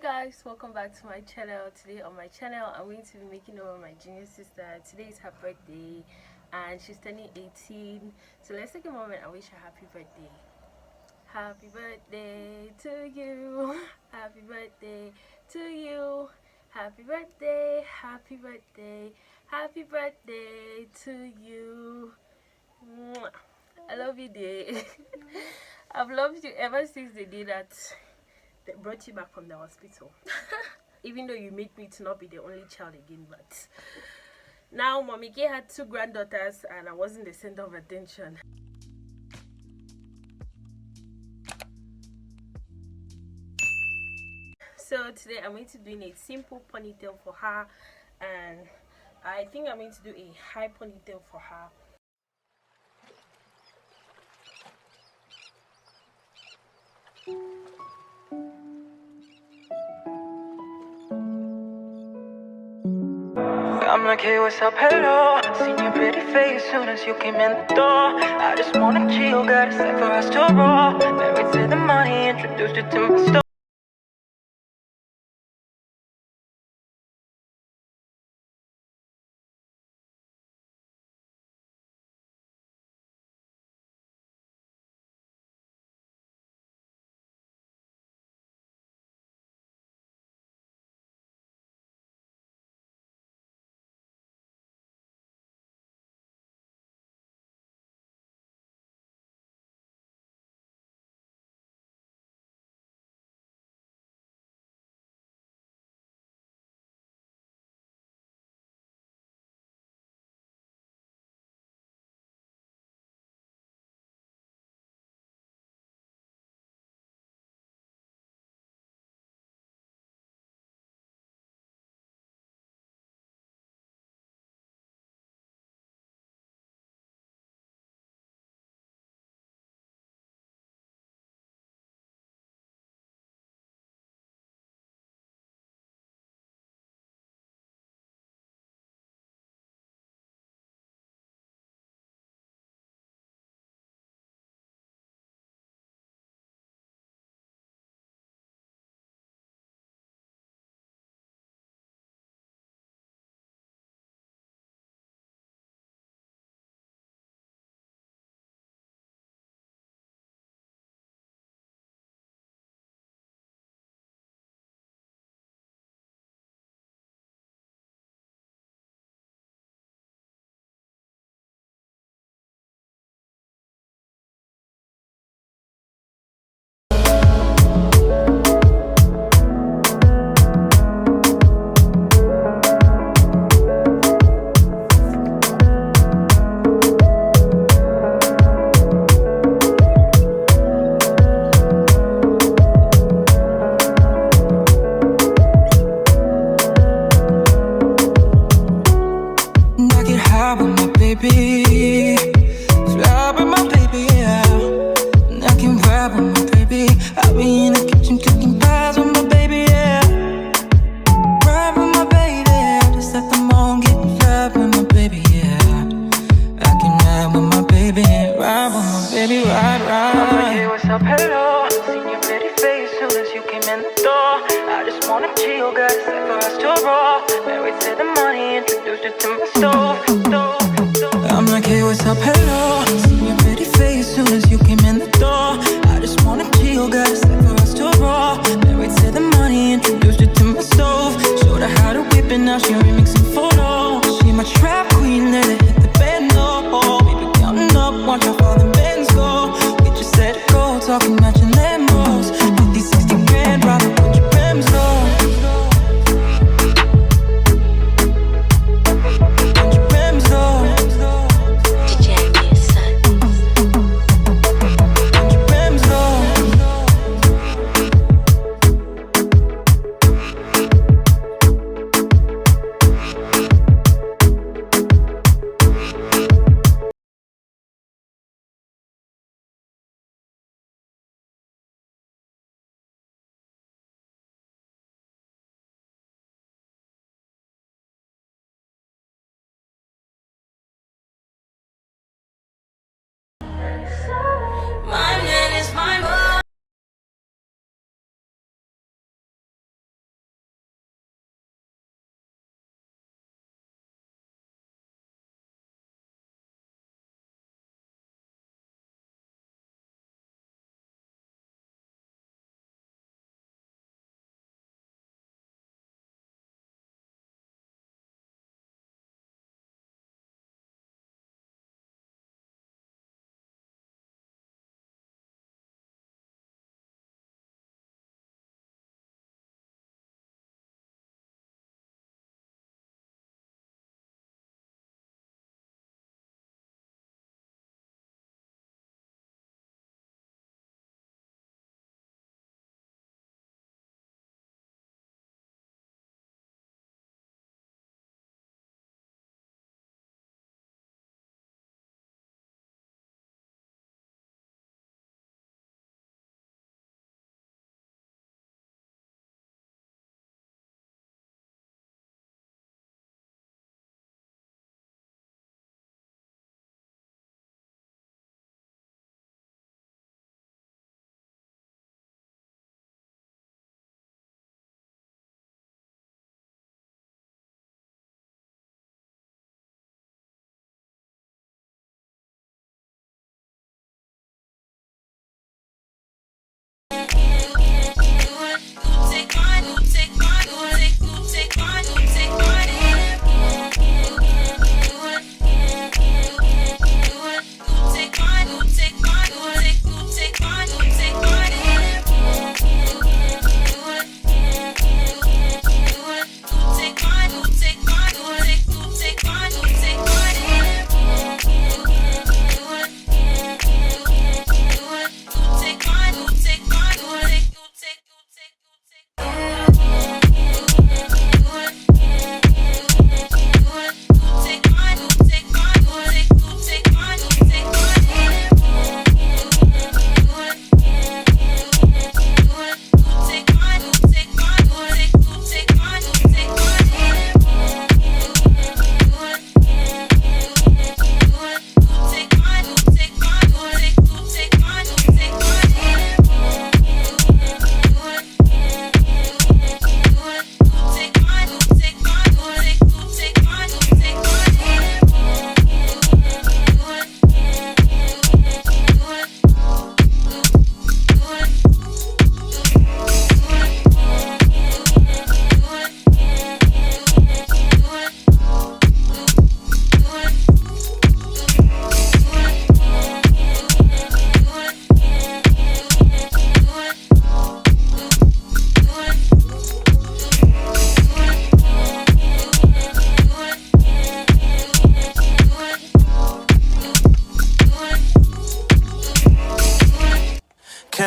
Guys, welcome back to my channel. Today on my channel I'm going to be making over my junior sister. Today is her birthday and she's turning 18, so let's take a moment and wish her happy birthday. Happy birthday to you, happy birthday to you, happy birthday, happy birthday, happy birthday to you. Mwah. I love you, dear. I've loved you ever since the day that they brought you back from the hospital. Even though you made me to not be the only child again, but now Mommy K had 2 granddaughters and I wasn't the center of attention. So today I'm going to be doing a simple ponytail for her, and I think I'm going to do a high ponytail for her. I'm like, hey, what's up, hello. Seen your pretty face soon as you came in the door. I just wanna chill, got a set for us to roll. Married to the money, introduced you to my store. I'm like, hey, what's up, hello. Seen your pretty face soon as you came in the door. I just wanna chill, got a set for us to roll. Married to the money, introduced her to my stove. Showed her how to whip and now she remixing photos. She my trap queen, let her hit the band, no. We be counting up, watch how far the bands go. We just let it go, talking matching Lambos. 50, 60 grand, rock a bunch of Rams, though. Genius.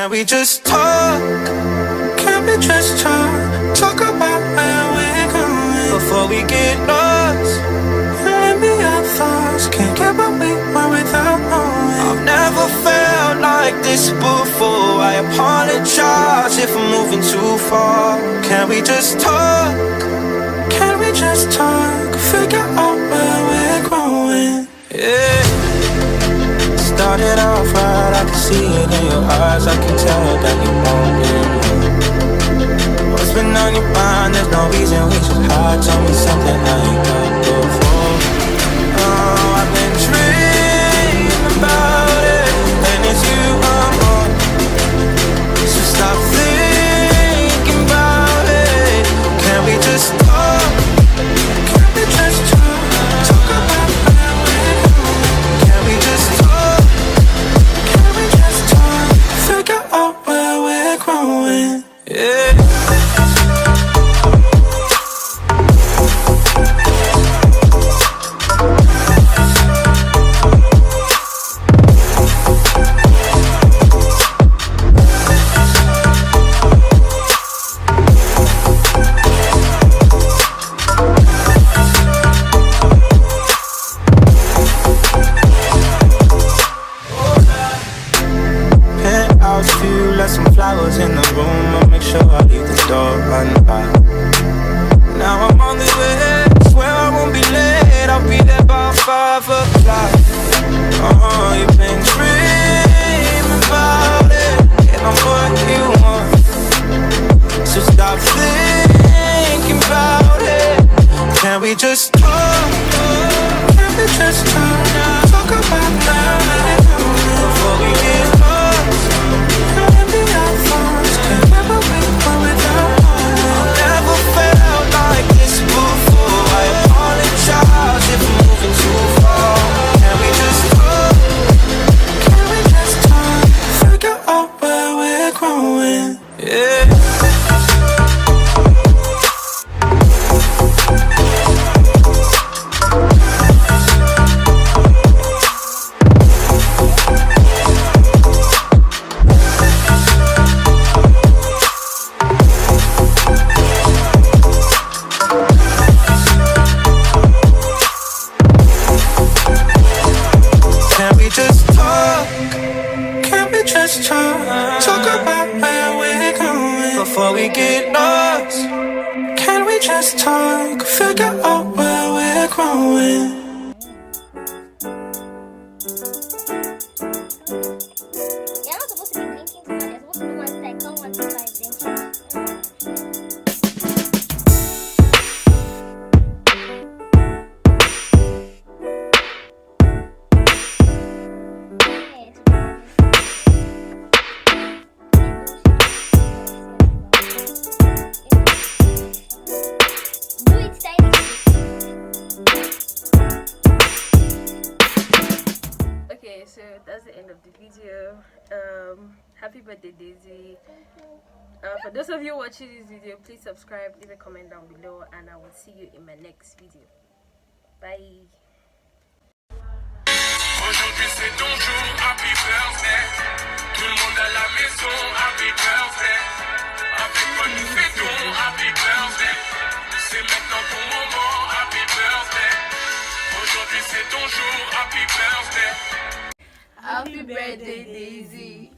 Can we just talk? Can we just talk? Talk about where we're going before we get lost. Let me our thoughts. Can't get what we want without knowing. I've never felt like this before. I apologize if I'm moving too far. Can we just talk? Can we just talk? Figure out where we're growing. Yeah. Started off right, I can see it in your eyes. I can tell that you want it. What's been on your mind? There's no reason we should hide. Tell me something I ain't done before. Oh, I've been dreaming about it, and it's you I'm on. So stop thinking about it. Can we just talk? Can we just talk? Talk about where we're going. Can we just talk? Can we just talk? Figure out where we're growing. Yeah. Some flowers in the room, I'll make sure I leave the door unlocked. Now I'm on the way, swear I won't be late. I'll be there by 5 o'clock. You've been dreaming about it, and I'm what you want. So stop thinking about it. Can we just talk? Can we just talk? Talk about that before we get lost. Never felt like this before. I apologize if I'm moving too far. Can we just talk? Can we just talk? Figure out where we're growing. Yeah. Talk about where we're going before we get lost. Can we just talk? Figure out where we're growing. You're not supposed to be blinking too much. You're supposed to be one side. Come one side blinking. So that's the end of the video. Happy birthday, Daisy. For those of you watching this video, please subscribe, leave a comment down below, and I will see you in my next video. Bye. Aujourd'hui c'est ton jour, happy birthday. Tout le monde à la maison, happy birthday. Avec moi nous fêtons, happy birthday. C'est maintenant ton moment, happy birthday. Aujourd'hui c'est ton jour, happy birthday. Happy birthday, Daisy.